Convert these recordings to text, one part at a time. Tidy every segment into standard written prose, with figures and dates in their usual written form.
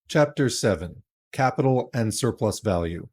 Chapter 7. Capital and Surplus Value.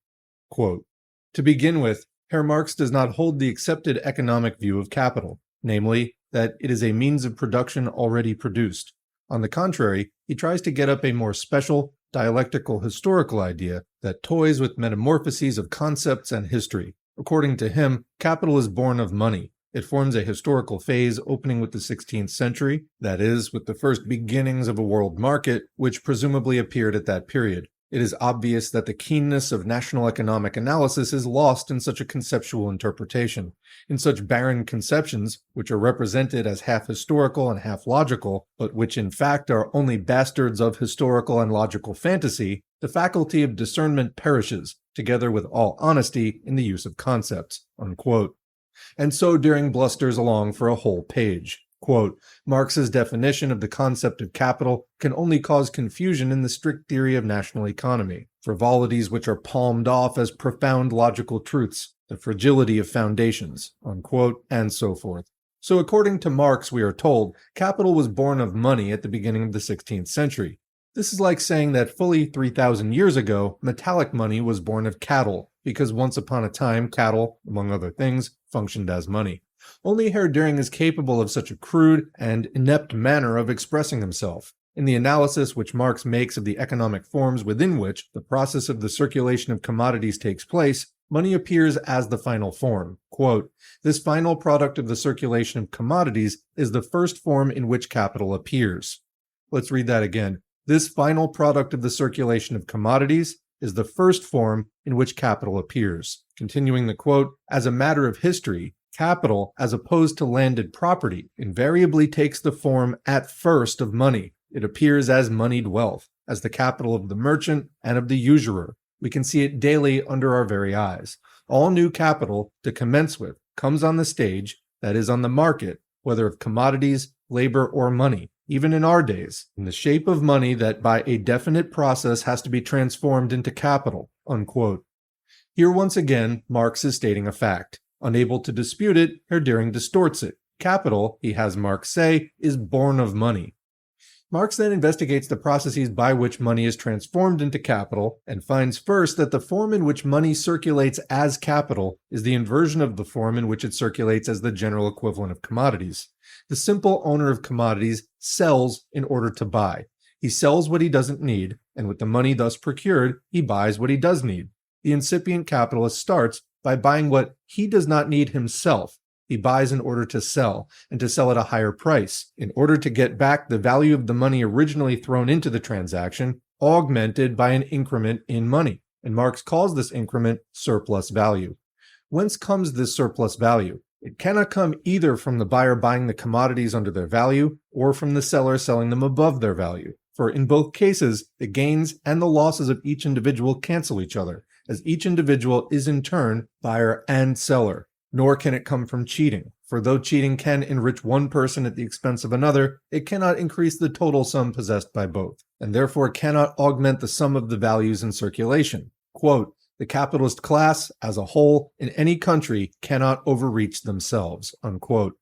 Quote, "To begin with, Herr Marx does not hold the accepted economic view of capital, namely, that it is a means of production already produced. On the contrary, he tries to get up a more special, dialectical historical idea that toys with metamorphoses of concepts and history. According to him, capital is born of money. It forms a historical phase opening with the 16th century, that is, with the first beginnings of a world market, which presumably appeared at that period. It is obvious that the keenness of national economic analysis is lost in such a conceptual interpretation. In such barren conceptions, which are represented as half historical and half logical, but which in fact are only bastards of historical and logical fantasy, the faculty of discernment perishes, together with all honesty in the use of concepts." Unquote. And so Dühring blusters along for a whole page. Quote, "Marx's definition of the concept of capital can only cause confusion in the strict theory of national economy, frivolities which are palmed off as profound logical truths, the fragility of foundations," unquote, and so forth. So according to Marx, we are told, capital was born of money at the beginning of the 16th century. This is like saying that fully 3,000 years ago, metallic money was born of cattle, because once upon a time, cattle, among other things, functioned as money. Only Herr Dühring is capable of such a crude and inept manner of expressing himself. In the analysis which Marx makes of the economic forms within which the process of the circulation of commodities takes place, money appears as the final form. Quote, "This final product of the circulation of commodities is the first form in which capital appears." Let's read that again. "This final product of the circulation of commodities is the first form in which capital appears." Continuing the quote, "As a matter of history, capital, as opposed to landed property, invariably takes the form at first of money. It appears as moneyed wealth, as the capital of the merchant and of the usurer. We can see it daily under our very eyes. All new capital, to commence with, comes on the stage, that is on the market, whether of commodities, labor, or money, even in our days, in the shape of money that by a definite process has to be transformed into capital." Unquote. Here once again, Marx is stating a fact. Unable to dispute it, Herr Dühring distorts it. Capital, he has Marx say, is born of money. Marx then investigates the processes by which money is transformed into capital, and finds first that the form in which money circulates as capital is the inversion of the form in which it circulates as the general equivalent of commodities. The simple owner of commodities sells in order to buy. He sells what he doesn't need, and with the money thus procured, he buys what he does need. The incipient capitalist starts by buying what he does not need himself. He buys in order to sell, and to sell at a higher price, in order to get back the value of the money originally thrown into the transaction, augmented by an increment in money. And Marx calls this increment surplus value. Whence comes this surplus value? It cannot come either from the buyer buying the commodities under their value, or from the seller selling them above their value. For in both cases, the gains and the losses of each individual cancel each other, as each individual is in turn buyer and seller. Nor can it come from cheating, for though cheating can enrich one person at the expense of another, it cannot increase the total sum possessed by both, and therefore cannot augment the sum of the values in circulation. Quote, "The capitalist class, as a whole, in any country, cannot overreach themselves." Unquote.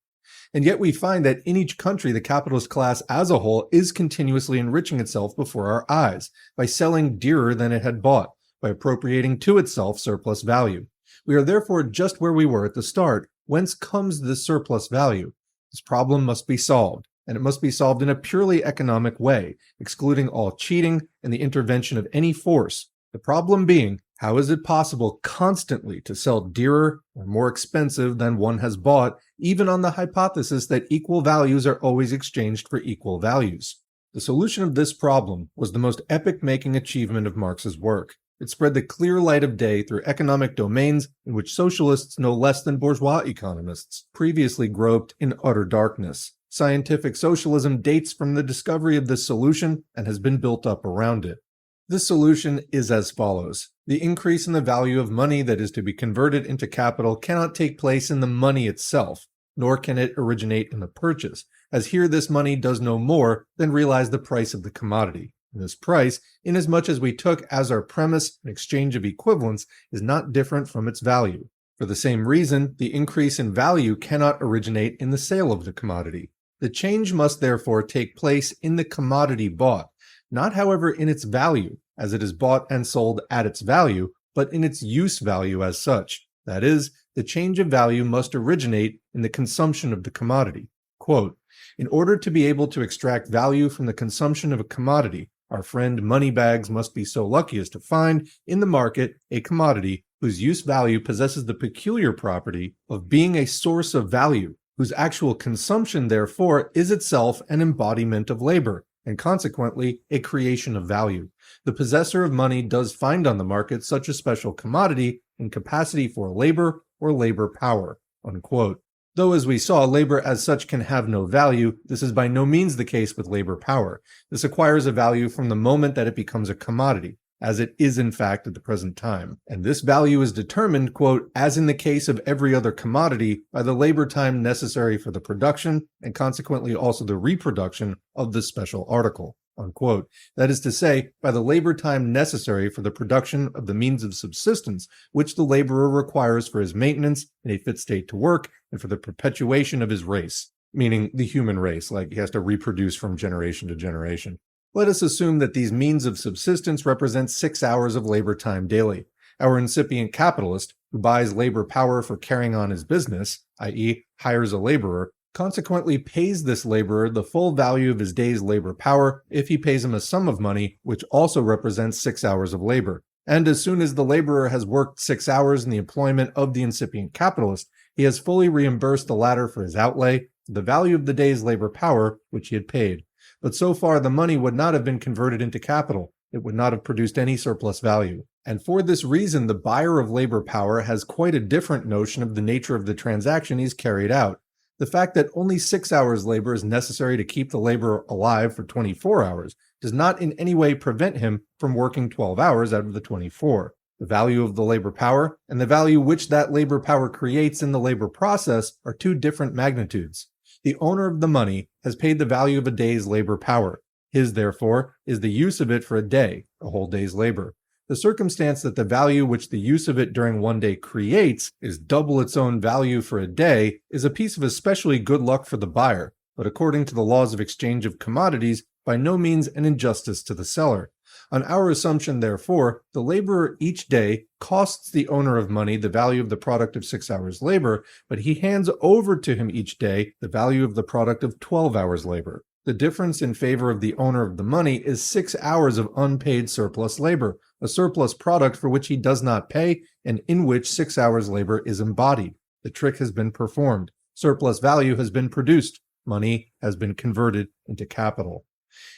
And yet we find that in each country, the capitalist class as a whole is continuously enriching itself before our eyes, by selling dearer than it had bought, by appropriating to itself surplus value. We are therefore just where we were at the start. Whence comes this surplus value? This problem must be solved, and it must be solved in a purely economic way, excluding all cheating and the intervention of any force. The problem being, how is it possible constantly to sell dearer or more expensive than one has bought, even on the hypothesis that equal values are always exchanged for equal values? The solution of this problem was the most epoch-making achievement of Marx's work. It spread the clear light of day through economic domains in which socialists no less than bourgeois economists previously groped in utter darkness. Scientific socialism dates from the discovery of this solution and has been built up around it. This solution is as follows. The increase in the value of money that is to be converted into capital cannot take place in the money itself, nor can it originate in the purchase, as here this money does no more than realize the price of the commodity. This price, inasmuch as we took as our premise an exchange of equivalents, is not different from its value. For the same reason, the increase in value cannot originate in the sale of the commodity. The change must therefore take place in the commodity bought. not however in its value, as it is bought and sold at its value, but in its use value as such. That is, the change of value must originate in the consumption of the commodity. Quote, in order to be able to extract value from the consumption of a commodity, our friend Moneybags must be so lucky as to find in the market a commodity whose use value possesses the peculiar property of being a source of value, whose actual consumption, therefore, is itself an embodiment of labor, and consequently a creation of value. The possessor of money does find on the market such a special commodity in capacity for labor or labor power. Unquote. Though, as we saw, labor as such can have no value, this is by no means the case with labor power. This acquires a value from the moment that it becomes a commodity, as it is in fact at the present time. And this value is determined, quote, as in the case of every other commodity, by the labor time necessary for the production, and consequently also the reproduction of the special article. Unquote. That is to say, by the labor time necessary for the production of the means of subsistence which the laborer requires for his maintenance in a fit state to work and for the perpetuation of his race, meaning the human race, like he has to reproduce from generation to generation. Let us assume that these means of subsistence represent 6 hours of labor time daily. Our incipient capitalist, who buys labor power for carrying on his business, i.e., hires a laborer, consequently pays this laborer the full value of his day's labor power if he pays him a sum of money which also represents 6 hours of labor. And as soon as the laborer has worked 6 hours in the employment of the incipient capitalist, he has fully reimbursed the latter for his outlay, the value of the day's labor power which he had paid. But so far the money would not have been converted into capital. It would not have produced any surplus value. And for this reason, the buyer of labor power has quite a different notion of the nature of the transaction he's carried out. The fact that only 6 hours labor is necessary to keep the laborer alive for 24 hours does not in any way prevent him from working 12 hours out of the 24. The value of the labor power and the value which that labor power creates in the labor process are two different magnitudes. The owner of the money has paid the value of a day's labor power. His, therefore, is the use of it for a day, a whole day's labor. The circumstance that the value which the use of it during one day creates is double its own value for a day is a piece of especially good luck for the buyer, but according to the laws of exchange of commodities, by no means an injustice to the seller. On our assumption, therefore, the laborer each day costs the owner of money the value of the product of 6 hours labor, but he hands over to him each day the value of the product of 12 hours labor. The difference in favor of the owner of the money is 6 hours of unpaid surplus labor, a surplus product for which he does not pay and in which 6 hours labor is embodied. The trick has been performed. Surplus value has been produced. Money has been converted into capital.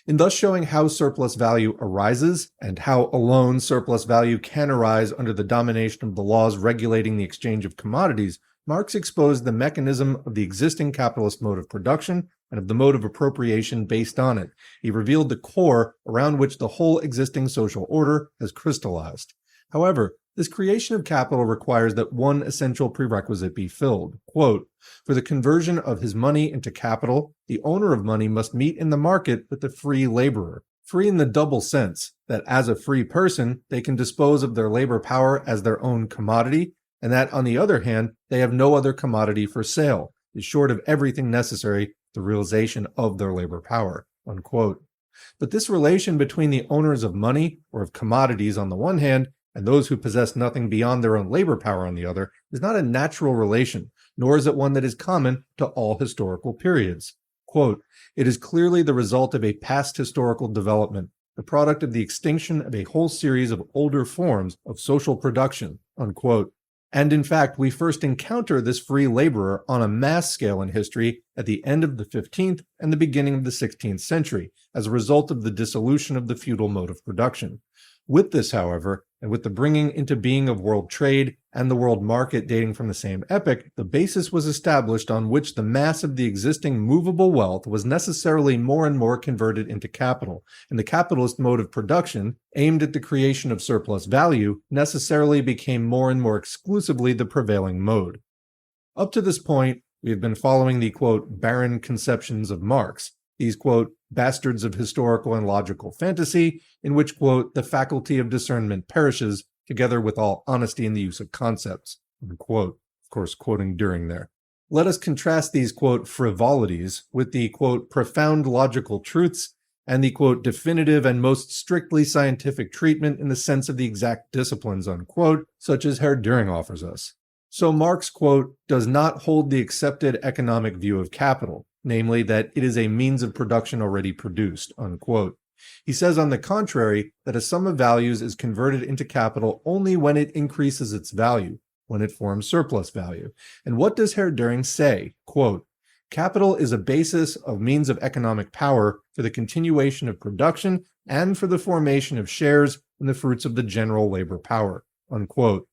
In thus showing how surplus value arises and how alone surplus value can arise under the domination of the laws regulating the exchange of commodities, Marx exposed the mechanism of the existing capitalist mode of production and of the mode of appropriation based on it. He revealed the core around which the whole existing social order has crystallized. However, this creation of capital requires that one essential prerequisite be filled. Quote, for the conversion of his money into capital, the owner of money must meet in the market with the free laborer. Free in the double sense, that as a free person, they can dispose of their labor power as their own commodity, and that, on the other hand, they have no other commodity for sale, is short of everything necessary for the realization of their labor power. Unquote. But this relation between the owners of money, or of commodities on the one hand, and those who possess nothing beyond their own labor power on the other, is not a natural relation, nor is it one that is common to all historical periods. Quote, it is clearly the result of a past historical development, the product of the extinction of a whole series of older forms of social production. Unquote. And in fact, we first encounter this free laborer on a mass scale in history at the end of the 15th and the beginning of the 16th century, as a result of the dissolution of the feudal mode of production. With this, however, and with the bringing into being of world trade and the world market dating from the same epoch, the basis was established on which the mass of the existing movable wealth was necessarily more and more converted into capital, and the capitalist mode of production, aimed at the creation of surplus value, necessarily became more and more exclusively the prevailing mode. Up to this point, we have been following the, quote, barren conceptions of Marx, these, quote, bastards of historical and logical fantasy, in which, quote, the faculty of discernment perishes, together with all honesty in the use of concepts, unquote. Of course, quoting Dühring there. Let us contrast these, quote, frivolities with the, quote, profound logical truths and the, quote, definitive and most strictly scientific treatment in the sense of the exact disciplines, unquote, such as Herr Dühring offers us. So Marx, quote, does not hold the accepted economic view of capital, namely that it is a means of production already produced, unquote. He says, on the contrary, that a sum of values is converted into capital only when it increases its value, when it forms surplus value. And what does Herr Dühring say? Quote, capital is a basis of means of economic power for the continuation of production and for the formation of shares in the fruits of the general labor power, unquote.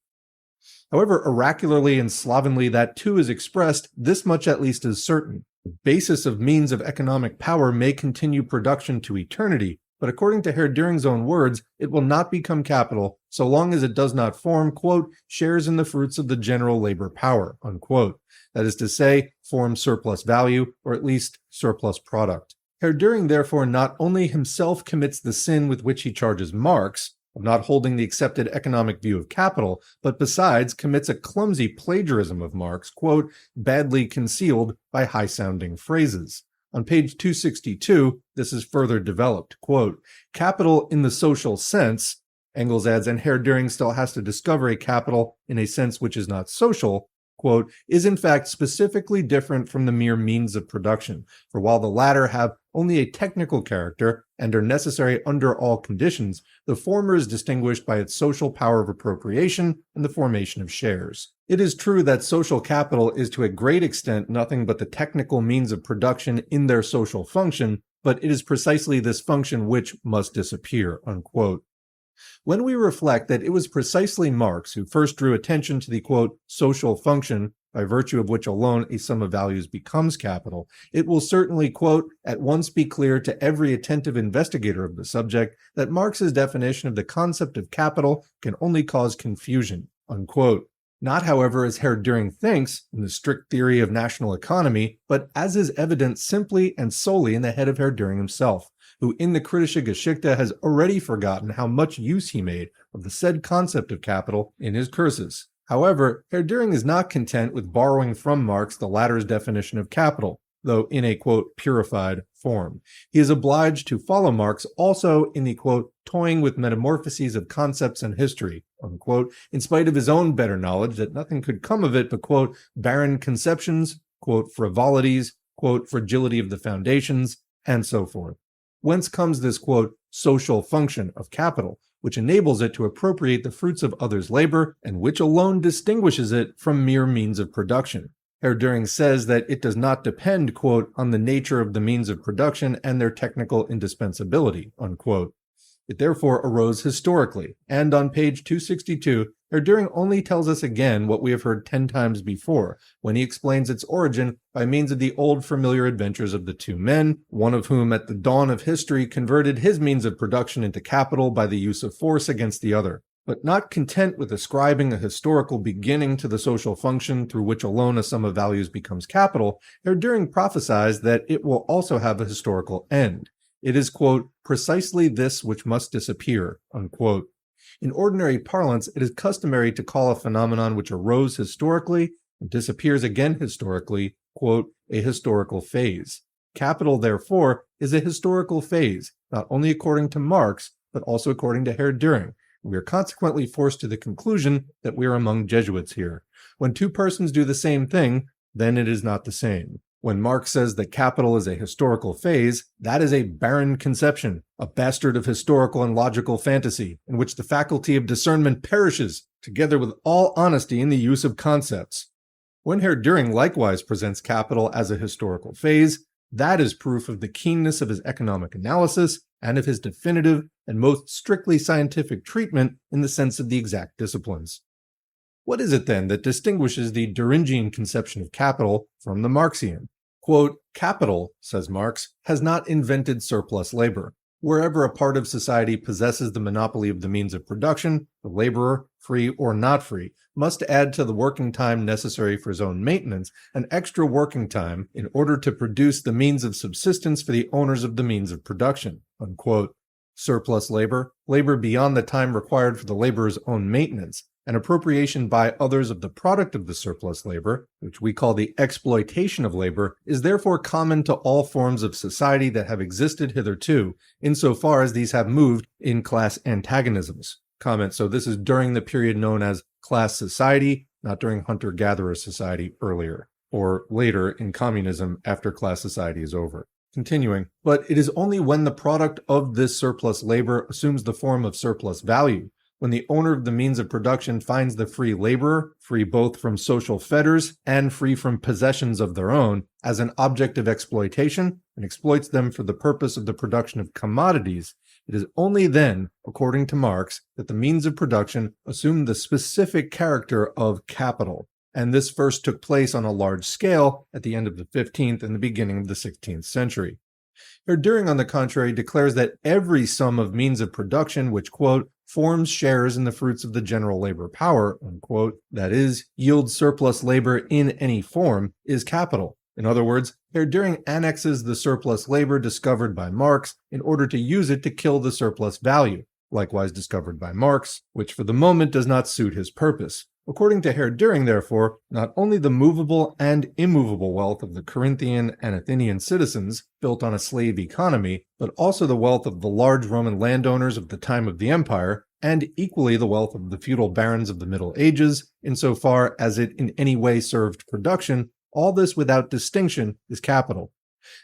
However oracularly and slovenly that too is expressed, this much at least is certain. The basis of means of economic power may continue production to eternity, but according to Herr Dühring's own words, it will not become capital so long as it does not form, quote, shares in the fruits of the general labor power, unquote. That is to say, form surplus value, or at least surplus product. Herr Dühring therefore not only himself commits the sin with which he charges Marx, of not holding the accepted economic view of capital, but besides commits a clumsy plagiarism of Marx, quote, badly concealed by high-sounding phrases. On page 262, this is further developed, quote, capital in the social sense, Engels adds, and Herr Dühring still has to discover a capital in a sense which is not social, quote, is in fact specifically different from the mere means of production, for while the latter have only a technical character and are necessary under all conditions, the former is distinguished by its social power of appropriation and the formation of shares. It is true that social capital is to a great extent nothing but the technical means of production in their social function, but it is precisely this function which must disappear, unquote. When we reflect that it was precisely Marx who first drew attention to the, quote, social function by virtue of which alone a sum of values becomes capital, it will certainly, quote, at once be clear to every attentive investigator of the subject that Marx's definition of the concept of capital can only cause confusion, unquote. Not, however, as Herr Dühring thinks, in the strict theory of national economy, but as is evident simply and solely in the head of Herr Dühring himself, who in the Kritische Geschichte has already forgotten how much use he made of the said concept of capital in his cursus. However, Herr Dühring is not content with borrowing from Marx the latter's definition of capital, though in a, quote, purified form. He is obliged to follow Marx also in the, quote, toying with metamorphoses of concepts and history, unquote, in spite of his own better knowledge that nothing could come of it but, quote, barren conceptions, quote, frivolities, quote, fragility of the foundations, and so forth. Whence comes this, quote, social function of capital, which enables it to appropriate the fruits of others' labor, and which alone distinguishes it from mere means of production. Herr Dühring says that it does not depend, quote, on the nature of the means of production and their technical indispensability, unquote. It therefore arose historically, and on page 262, Herr Dühring only tells us again what we have heard 10 times before, when he explains its origin by means of the old familiar adventures of the two men, one of whom at the dawn of history converted his means of production into capital by the use of force against the other. But not content with ascribing a historical beginning to the social function through which alone a sum of values becomes capital, Herr Dühring prophesies that it will also have a historical end. It is, quote, precisely this which must disappear, unquote. In ordinary parlance, it is customary to call a phenomenon which arose historically and disappears again historically, quote, a historical phase. Capital, therefore, is a historical phase, not only according to Marx, but also according to Herr Dühring. We are consequently forced to the conclusion that we are among Jesuits here. When two persons do the same thing, then it is not the same. When Marx says that capital is a historical phase, that is a barren conception, a bastard of historical and logical fantasy, in which the faculty of discernment perishes, together with all honesty in the use of concepts. When Herr Dühring likewise presents capital as a historical phase, that is proof of the keenness of his economic analysis and of his definitive and most strictly scientific treatment in the sense of the exact disciplines. What is it then that distinguishes the Dühringian conception of capital from the Marxian? Quote, capital, says Marx, has not invented surplus labor. Wherever a part of society possesses the monopoly of the means of production, the laborer, free or not free, must add to the working time necessary for his own maintenance an extra working time in order to produce the means of subsistence for the owners of the means of production, unquote. Surplus labor, labor beyond the time required for the laborer's own maintenance, and appropriation by others of the product of the surplus labor, which we call the exploitation of labor, is therefore common to all forms of society that have existed hitherto, insofar as these have moved in class antagonisms. Comment, so this is during the period known as class society, not during hunter-gatherer society earlier, or later in communism after class society is over. Continuing, but it is only when the product of this surplus labor assumes the form of surplus value, when the owner of the means of production finds the free laborer, free both from social fetters and free from possessions of their own, as an object of exploitation, and exploits them for the purpose of the production of commodities, it is only then, according to Marx, that the means of production assume the specific character of capital. And this first took place on a large scale at the end of the 15th and the beginning of the 16th century. Dühring, on the contrary, declares that every sum of means of production which, quote, forms shares in the fruits of the general labor power, unquote, that is, yields surplus labor in any form, is capital. In other words, Dühring annexes the surplus labor discovered by Marx in order to use it to kill the surplus value, likewise discovered by Marx, which for the moment does not suit his purpose. According to Dühring, therefore, not only the movable and immovable wealth of the Corinthian and Athenian citizens, built on a slave economy, but also the wealth of the large Roman landowners of the time of the empire, and equally the wealth of the feudal barons of the Middle Ages, insofar as it in any way served production, all this without distinction is capital.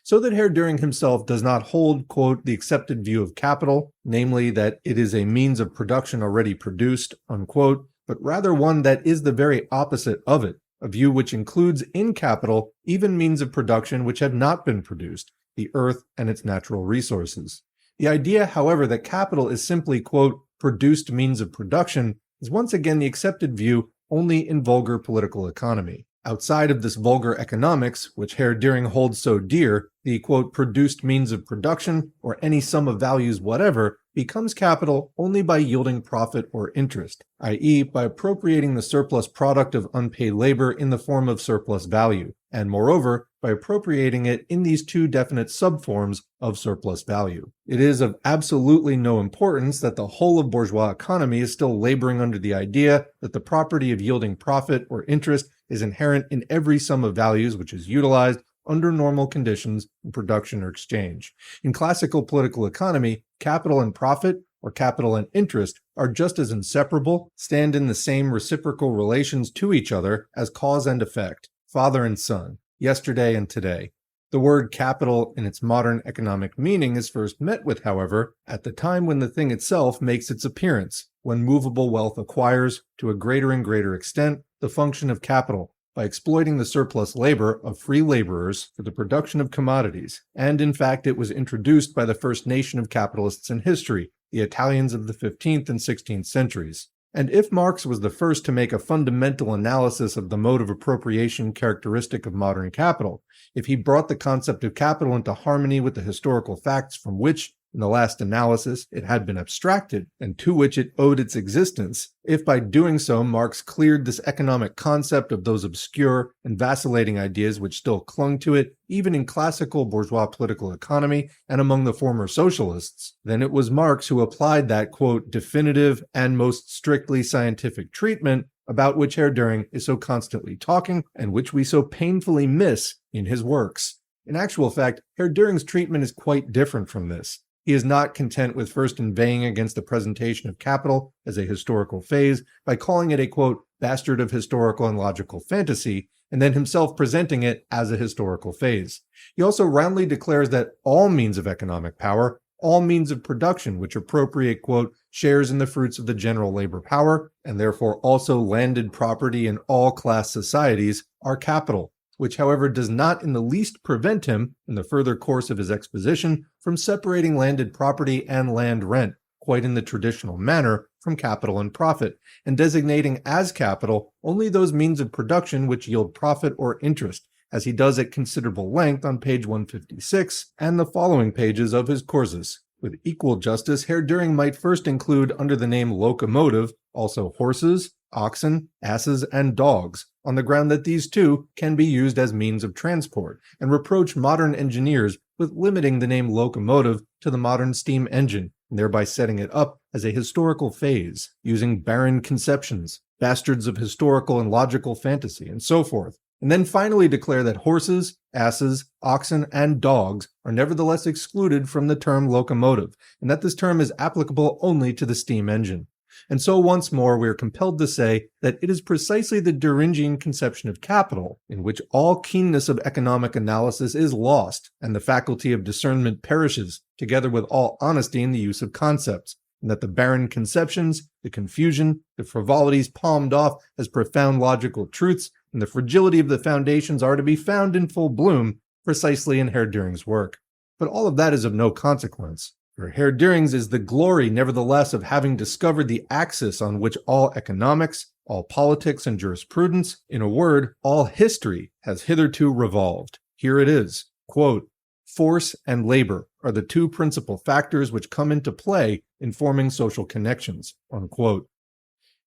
So that Dühring himself does not hold, quote, the accepted view of capital, namely that it is a means of production already produced, unquote, but rather one that is the very opposite of it, a view which includes in capital even means of production which have not been produced, the earth and its natural resources. The idea, however, that capital is simply, quote, produced means of production is once again the accepted view only in vulgar political economy. Outside of this vulgar economics, which Dühring holds so dear, the, quote, produced means of production, or any sum of values whatever, becomes capital only by yielding profit or interest, i.e. by appropriating the surplus product of unpaid labor in the form of surplus value, and moreover, by appropriating it in these two definite subforms of surplus value. It is of absolutely no importance that the whole of bourgeois economy is still laboring under the idea that the property of yielding profit or interest is inherent in every sum of values which is utilized under normal conditions in production or exchange. In classical political economy, capital and profit, or capital and interest, are just as inseparable, stand in the same reciprocal relations to each other as cause and effect, father and son, yesterday and today. The word capital in its modern economic meaning is first met with, however, at the time when the thing itself makes its appearance, when movable wealth acquires, to a greater and greater extent, the function of capital, by exploiting the surplus labor of free laborers for the production of commodities, and in fact it was introduced by the first nation of capitalists in history, the Italians of the 15th and 16th centuries. And if Marx was the first to make a fundamental analysis of the mode of appropriation characteristic of modern capital, if he brought the concept of capital into harmony with the historical facts from which, in the last analysis, it had been abstracted, and to which it owed its existence, if by doing so Marx cleared this economic concept of those obscure and vacillating ideas which still clung to it, even in classical bourgeois political economy and among the former socialists, then it was Marx who applied that, quote, definitive and most strictly scientific treatment about which Dühring is so constantly talking and which we so painfully miss in his works. In actual fact, Dühring's treatment is quite different from this. He is not content with first inveighing against the presentation of capital as a historical phase by calling it a, quote, bastard of historical and logical fantasy, and then himself presenting it as a historical phase. He also roundly declares that all means of economic power, all means of production which appropriate, quote, shares in the fruits of the general labor power, and therefore also landed property in all class societies, are capital, which, however, does not in the least prevent him, in the further course of his exposition, from separating landed property and land rent, quite in the traditional manner, from capital and profit, and designating as capital only those means of production which yield profit or interest, as he does at considerable length on page 156 and the following pages of his Cursus. With equal justice, Dühring might first include under the name locomotive also horses, oxen, asses, and dogs, on the ground that these too can be used as means of transport, and reproach modern engineers with limiting the name locomotive to the modern steam engine, and thereby setting it up as a historical phase, using barren conceptions, bastards of historical and logical fantasy, and so forth, and then finally declare that horses, asses, oxen, and dogs are nevertheless excluded from the term locomotive, and that this term is applicable only to the steam engine. And so once more we are compelled to say that it is precisely the Dühringian conception of capital, in which all keenness of economic analysis is lost, and the faculty of discernment perishes, together with all honesty in the use of concepts, and that the barren conceptions, the confusion, the frivolities palmed off as profound logical truths, and the fragility of the foundations are to be found in full bloom precisely in Herr Dühring's work. But all of that is of no consequence. For Herr Dühring's is the glory, nevertheless, of having discovered the axis on which all economics, all politics and jurisprudence, in a word, all history, has hitherto revolved. Here it is, quote, "Force and labor are the two principal factors which come into play in forming social connections," unquote.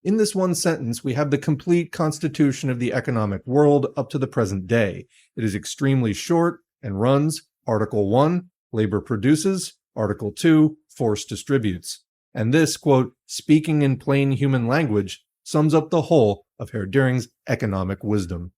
In this one sentence, we have the complete constitution of the economic world up to the present day. It is extremely short and runs, Article 1, labor produces, Article 2, force distributes. And this, quote, "speaking in plain human language," sums up the whole of Herr Dühring's economic wisdom.